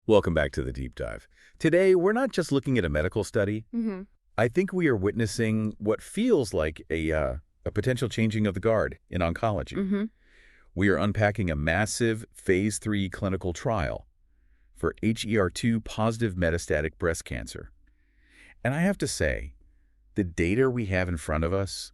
Welcome back to the Deep Dive. Today, we're not just looking at a medical study. Mm-hmm. I think we are witnessing what feels like a potential changing of the guard in oncology. Mm-hmm. We are unpacking a massive Phase 3 clinical trial for HER2-positive metastatic breast cancer. And I have to say, the data we have in front of us,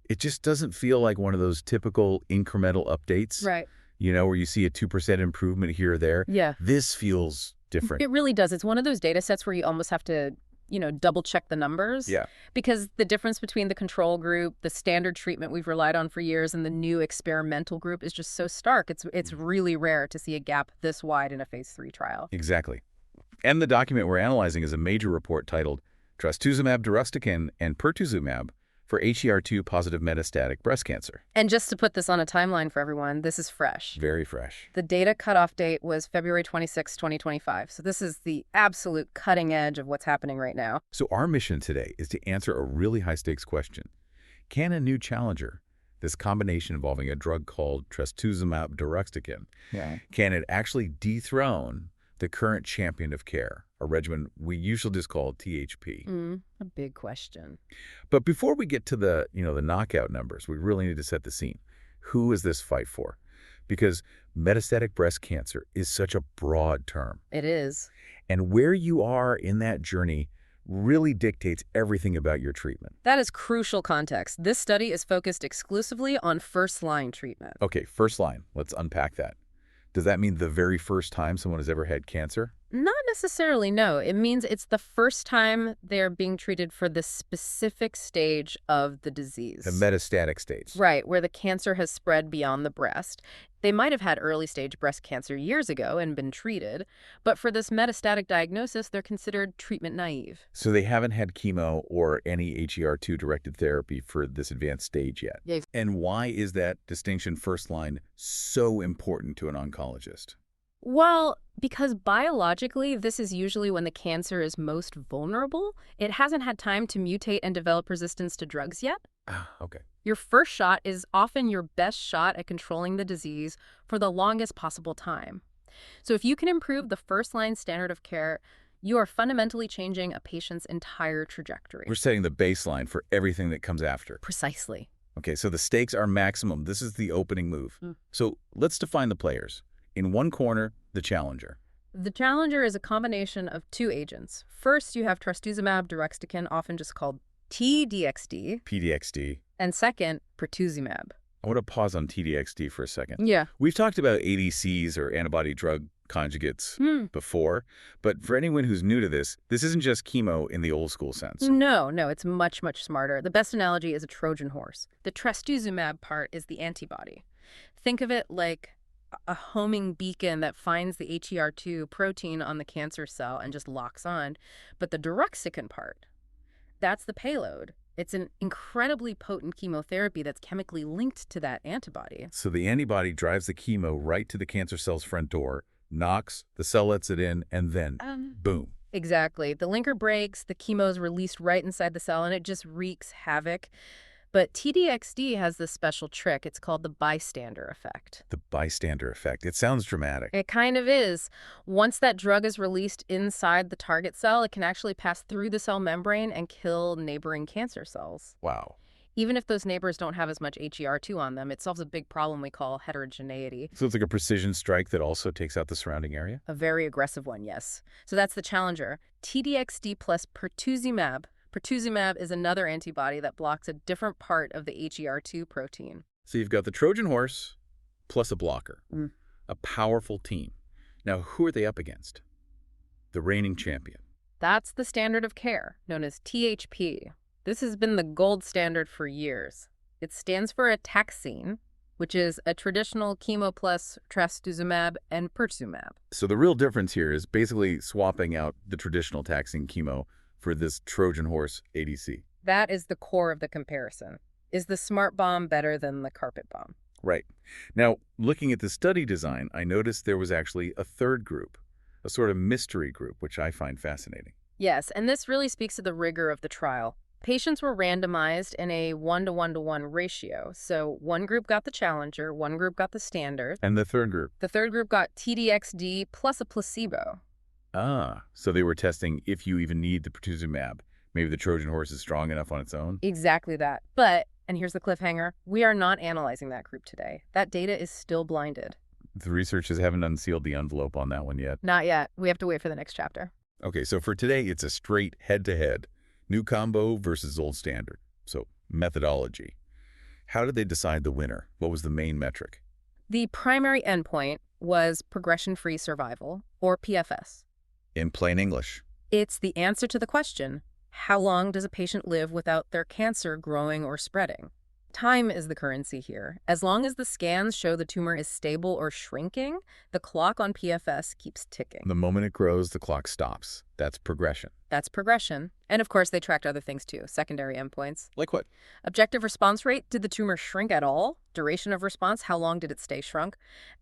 it just doesn't feel like one of those typical incremental updates. Right. Where you see a 2% improvement here or there. Yeah. This feels different. It really does. It's one of those data sets where you almost have to, double check the numbers. Yeah. Because the difference between the control group, the standard treatment we've relied on for years, and the new experimental group is just so stark. It's really rare to see a gap this wide in a Phase 3 trial. Exactly. And the document we're analyzing is a major report titled Trastuzumab Deruxtecan and Pertuzumab for HER2-positive metastatic breast cancer. And just to put this on a timeline for everyone, this is fresh. Very fresh. The data cutoff date was February 26, 2025. So this is the absolute cutting edge of what's happening right now. So our mission today is to answer a really high-stakes question. Can a new challenger, this combination involving a drug called Trastuzumab Deruxtecan, can it actually dethrone the current champion of care, a regimen we usually just call THP? A big question. But before we get to the knockout numbers, we really need to set the scene. Who is this fight for? Because metastatic breast cancer is such a broad term. It is. And where you are in that journey really dictates everything about your treatment. That is crucial context. This study is focused exclusively on first-line treatment. Okay, first line. Let's unpack that. Does that mean the very first time someone has ever had cancer? Not necessarily, no. It means it's the first time they're being treated for the specific stage of the disease. The metastatic stage. Right, where the cancer has spread beyond the breast. They might have had early-stage breast cancer years ago and been treated, but for this metastatic diagnosis, they're considered treatment naive. So they haven't had chemo or any HER2-directed therapy for this advanced stage yet. Yeah. And why is that distinction first line so important to an oncologist? Well, because biologically, this is usually when the cancer is most vulnerable. It hasn't had time to mutate and develop resistance to drugs yet. Okay. Your first shot is often your best shot at controlling the disease for the longest possible time. So if you can improve the first-line standard of care, you are fundamentally changing a patient's entire trajectory. We're setting the baseline for everything that comes after. Precisely. Okay, so the stakes are maximum. This is the opening move. So let's define the players. In one corner, the challenger. The challenger is a combination of two agents. First, you have Trastuzumab Deruxtecan, often just called TDXD. PDXD. And second, Pertuzumab. I want to pause on TDXD for a second. Yeah. We've talked about ADCs or antibody-drug conjugates before, but for anyone who's new to this isn't just chemo in the old-school sense. No, it's much, much smarter. The best analogy is a Trojan horse. The Trastuzumab part is the antibody. Think of it like a homing beacon that finds the HER2 protein on the cancer cell and just locks on. But the Deruxtecan part, that's the payload. It's an incredibly potent chemotherapy that's chemically linked to that antibody. So the antibody drives the chemo right to the cancer cell's front door, knocks, the cell lets it in, and then, boom. Exactly. The linker breaks, the chemo is released right inside the cell, and it just wreaks havoc. But TDXD has this special trick. It's called the bystander effect. The bystander effect. It sounds dramatic. It kind of is. Once that drug is released inside the target cell, it can actually pass through the cell membrane and kill neighboring cancer cells. Wow. Even if those neighbors don't have as much HER2 on them, it solves a big problem we call heterogeneity. So it's like a precision strike that also takes out the surrounding area? A very aggressive one, yes. So that's the challenger. TDXD plus Pertuzumab. Pertuzumab is another antibody that blocks a different part of the HER2 protein. So you've got the Trojan horse plus a blocker. A powerful team. Now, who are they up against? The reigning champion. That's the standard of care, known as THP. This has been the gold standard for years. It stands for a taxane, which is a traditional chemo plus trastuzumab and pertuzumab. So the real difference here is basically swapping out the traditional taxane chemo for this Trojan horse ADC. That is the core of the comparison. Is the smart bomb better than the carpet bomb? Right. Now, looking at the study design, I noticed there was actually a third group, a sort of mystery group, which I find fascinating. Yes, and this really speaks to the rigor of the trial. Patients were randomized in a 1:1:1 ratio. So one group got the challenger, one group got the standard. And the third group? The third group got TDXD plus a placebo. Ah, so they were testing if you even need the Pertuzumab. Maybe the Trojan horse is strong enough on its own? Exactly that. But, and here's the cliffhanger, we are not analyzing that group today. That data is still blinded. The researchers haven't unsealed the envelope on that one yet. Not yet. We have to wait for the next chapter. Okay, so for today, it's a straight head-to-head. New combo versus old standard. So, methodology. How did they decide the winner? What was the main metric? The primary endpoint was progression-free survival, or PFS. In plain English. It's the answer to the question, how long does a patient live without their cancer growing or spreading? Time is the currency here. As long as the scans show the tumor is stable or shrinking, the clock on PFS keeps ticking. The moment it grows, the clock stops. That's progression. That's progression. And of course, they tracked other things too, secondary endpoints. Like what? Objective response rate, did the tumor shrink at all? Duration of response, how long did it stay shrunk?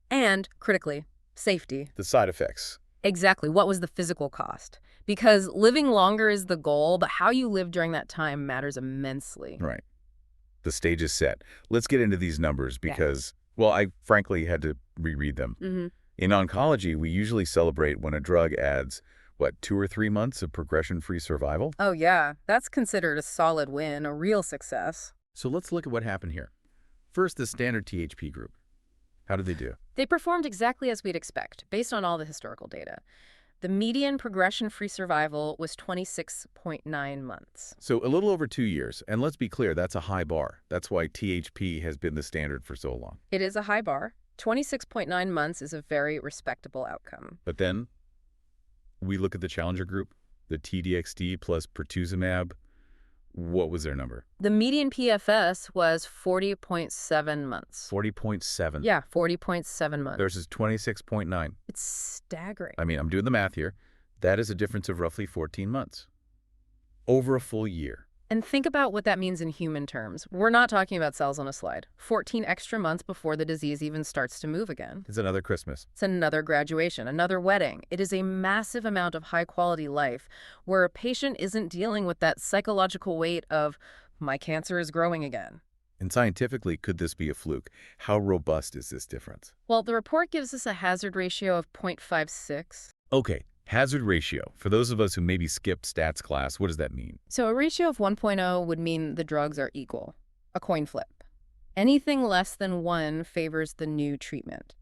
And, critically, safety. The side effects. Exactly. What was the physical cost? Because living longer is the goal, but how you live during that time matters immensely. Right. The stage is set. Let's get into these numbers because, well, I frankly had to reread them. In oncology, we usually celebrate when a drug adds, 2 or 3 months of progression-free survival? Oh, yeah. That's considered a solid win, a real success. So let's look at what happened here. First, the standard THP group. How did they do? They performed exactly as we'd expect, based on all the historical data. The median progression-free survival was 26.9 months. So a little over 2 years. And let's be clear, that's a high bar. That's why THP has been the standard for so long. It is a high bar. 26.9 months is a very respectable outcome. But then we look at the challenger group, the TDXD plus Pertuzumab. What was their number? The median PFS was 40.7 months. 40.7. Yeah, 40.7 months. Versus 26.9. It's staggering. I mean, I'm doing the math here. That is a difference of roughly 14 months. Over a full year. And think about what that means in human terms. We're not talking about cells on a slide. 14 extra months before the disease even starts to move again. It's another Christmas. It's another graduation, another wedding. It is a massive amount of high-quality life where a patient isn't dealing with that psychological weight of, my cancer is growing again. And scientifically, could this be a fluke? How robust is this difference? Well, the report gives us a hazard ratio of 0.56. Okay, hazard ratio. For those of us who maybe skipped stats class, what does that mean? So a ratio of 1.0 would mean the drugs are equal, a coin flip. Anything less than 1 favors the new treatment.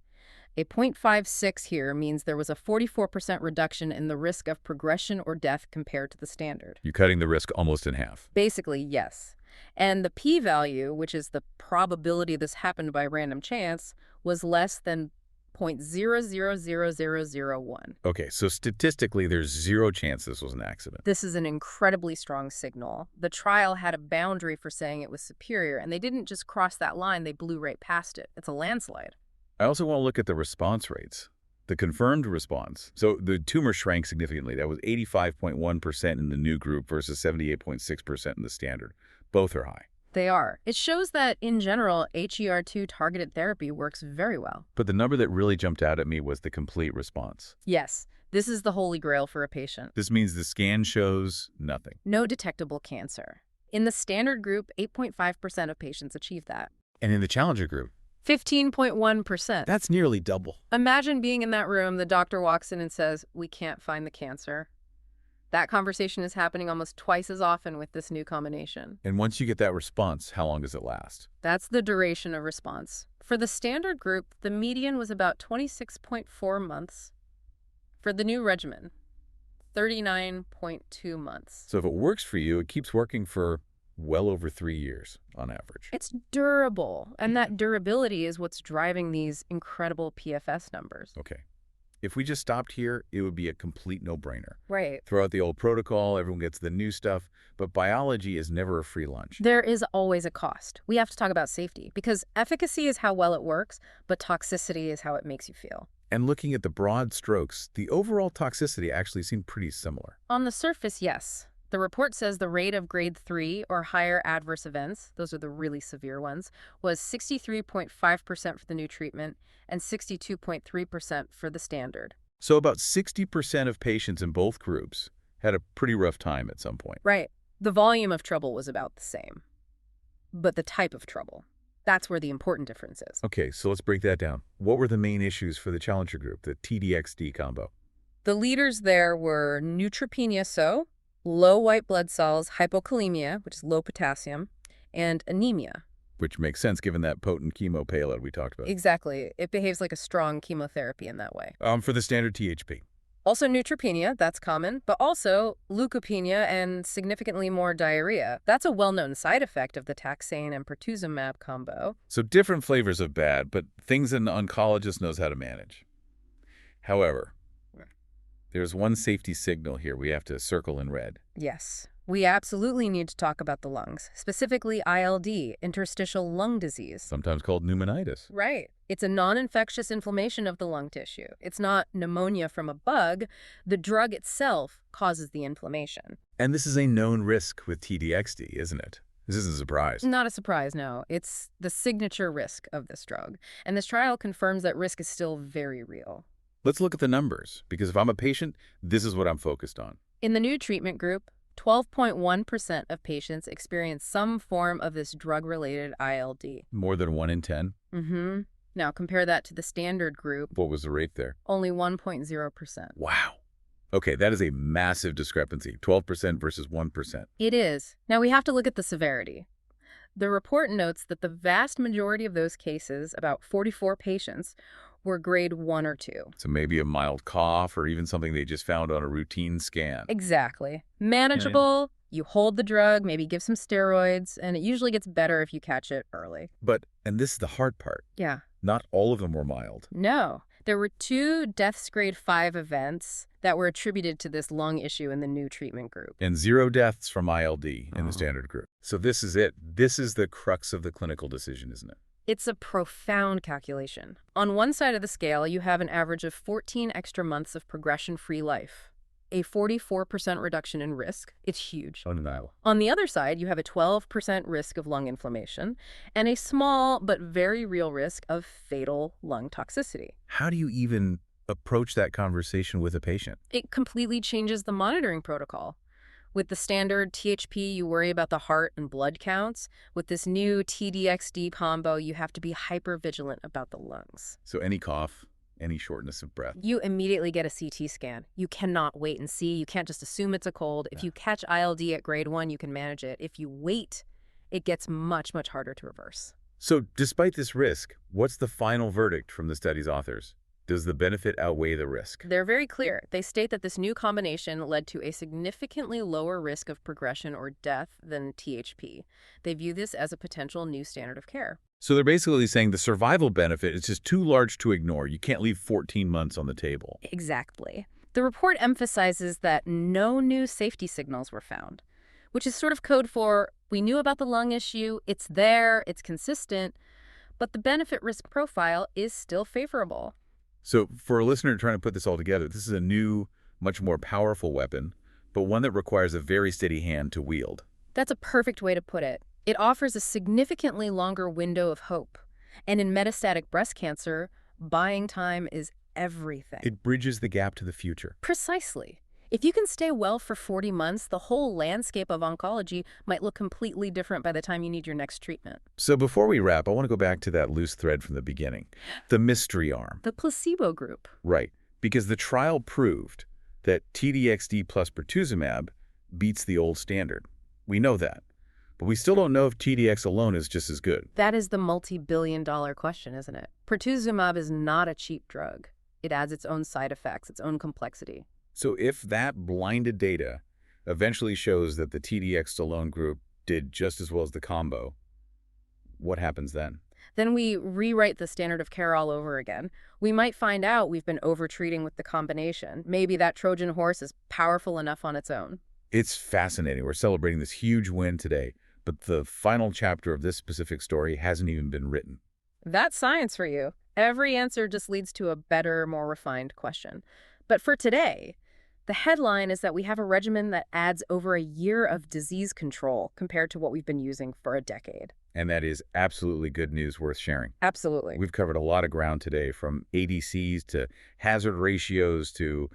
A 0.56 here means there was a 44% reduction in the risk of progression or death compared to the standard. You're cutting the risk almost in half. Basically, yes. And the p-value, which is the probability this happened by random chance, was less than 0.000001. Okay, so statistically, there's zero chance this was an accident. This is an incredibly strong signal. The trial had a boundary for saying it was superior, and they didn't just cross that line, they blew right past it. It's a landslide. I also want to look at the response rates. The confirmed response. So the tumor shrank significantly. That was 85.1% in the new group versus 78.6% in the standard. Both are high. They are. It shows that, in general, HER2 targeted therapy works very well. But the number that really jumped out at me was the complete response. Yes, this is the holy grail for a patient. This means the scan shows nothing. No detectable cancer. In the standard group, 8.5% of patients achieve that. And in the challenger group? 15.1%. That's nearly double. Imagine being in that room, the doctor walks in and says, "We can't find the cancer." That conversation is happening almost twice as often with this new combination. And once you get that response, how long does it last? That's the duration of response. For the standard group, the median was about 26.4 months. For the new regimen, 39.2 months. So if it works for you, it keeps working for well over 3 years on average. It's durable, and that durability is what's driving these incredible PFS numbers. Okay. If we just stopped here, it would be a complete no-brainer. Right. Throw out the old protocol, everyone gets the new stuff, but biology is never a free lunch. There is always a cost. We have to talk about safety, because efficacy is how well it works, but toxicity is how it makes you feel. And looking at the broad strokes, the overall toxicity actually seemed pretty similar. On the surface, yes. The report says the rate of grade 3 or higher adverse events, those are the really severe ones, was 63.5% for the new treatment and 62.3% for the standard. So about 60% of patients in both groups had a pretty rough time at some point. Right. The volume of trouble was about the same, but the type of trouble, that's where the important difference is. Okay, so let's break that down. What were the main issues for the challenger group, the TDXD combo? The leaders there were neutropenia, low white blood cells, hypokalemia, which is low potassium, and anemia. Which makes sense given that potent chemo payload we talked about. Exactly. It behaves like a strong chemotherapy in that way. For the standard THP. Also neutropenia, that's common, but also leukopenia and significantly more diarrhea. That's a well-known side effect of the taxane and pertuzumab combo. So different flavors of bad, but things an oncologist knows how to manage. However, there's one safety signal here we have to circle in red. Yes, we absolutely need to talk about the lungs, specifically ILD, interstitial lung disease. Sometimes called pneumonitis. Right. It's a non-infectious inflammation of the lung tissue. It's not pneumonia from a bug. The drug itself causes the inflammation. And this is a known risk with TDXD, isn't it? This isn't a surprise. Not a surprise, no. It's the signature risk of this drug. And this trial confirms that risk is still very real. Let's look at the numbers, because if I'm a patient, this is what I'm focused on. In the new treatment group, 12.1% of patients experience some form of this drug-related ILD. More than 1 in 10? Mm-hmm. Now, compare that to the standard group. What was the rate there? Only 1.0%. Wow. Okay, that is a massive discrepancy, 12% versus 1%. It is. Now, we have to look at the severity. The report notes that the vast majority of those cases, about 44 patients, were grade 1 or 2. So maybe a mild cough or even something they just found on a routine scan. Exactly. Manageable, you hold the drug, maybe give some steroids, and it usually gets better if you catch it early. But, and this is the hard part, Yeah. not all of them were mild. No. There were 2 deaths grade 5 events that were attributed to this lung issue in the new treatment group. And 0 deaths from ILD in the standard group. So this is it. This is the crux of the clinical decision, isn't it? It's a profound calculation. On one side of the scale, you have an average of 14 extra months of progression-free life, a 44% reduction in risk. It's huge. Undeniable. On the other side, you have a 12% risk of lung inflammation and a small but very real risk of fatal lung toxicity. How do you even approach that conversation with a patient? It completely changes the monitoring protocol. With the standard THP, you worry about the heart and blood counts. With this new TDXD combo, you have to be hypervigilant about the lungs. So any cough, any shortness of breath. You immediately get a CT scan. You cannot wait and see. You can't just assume it's a cold. If you catch ILD at grade 1, you can manage it. If you wait, it gets much, much harder to reverse. So despite this risk, what's the final verdict from the study's authors? Does the benefit outweigh the risk? They're very clear. They state that this new combination led to a significantly lower risk of progression or death than THP. They view this as a potential new standard of care. So they're basically saying the survival benefit is just too large to ignore. You can't leave 14 months on the table. Exactly. The report emphasizes that no new safety signals were found, which is sort of code for we knew about the lung issue, it's there, it's consistent, but the benefit-risk profile is still favorable. So for a listener trying to put this all together, this is a new, much more powerful weapon, but one that requires a very steady hand to wield. That's a perfect way to put it. It offers a significantly longer window of hope. And in metastatic breast cancer, buying time is everything. It bridges the gap to the future. Precisely. If you can stay well for 40 months, the whole landscape of oncology might look completely different by the time you need your next treatment. So before we wrap, I want to go back to that loose thread from the beginning. The mystery arm. The placebo group. Right. Because the trial proved that TDXD plus Pertuzumab beats the old standard. We know that. But we still don't know if TDX alone is just as good. That is the multi-billion-dollar question, isn't it? Pertuzumab is not a cheap drug. It adds its own side effects, its own complexity. So if that blinded data eventually shows that the TDX alone group did just as well as the combo, what happens then? Then we rewrite the standard of care all over again. We might find out we've been overtreating with the combination. Maybe that Trojan horse is powerful enough on its own. It's fascinating. We're celebrating this huge win today, but the final chapter of this specific story hasn't even been written. That's science for you. Every answer just leads to a better, more refined question. But for today, the headline is that we have a regimen that adds over a year of disease control compared to what we've been using for a decade. And that is absolutely good news worth sharing. Absolutely. We've covered a lot of ground today, from ADCs to hazard ratios to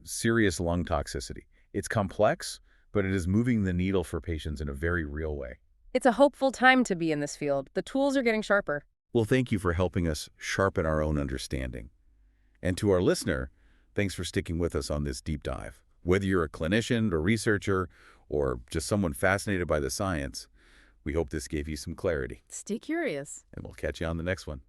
serious lung toxicity. It's complex, but it is moving the needle for patients in a very real way. It's a hopeful time to be in this field. The tools are getting sharper. Well, thank you for helping us sharpen our own understanding. And to our listener, thanks for sticking with us on this deep dive. Whether you're a clinician, a researcher, or just someone fascinated by the science, we hope this gave you some clarity. Stay curious. And we'll catch you on the next one.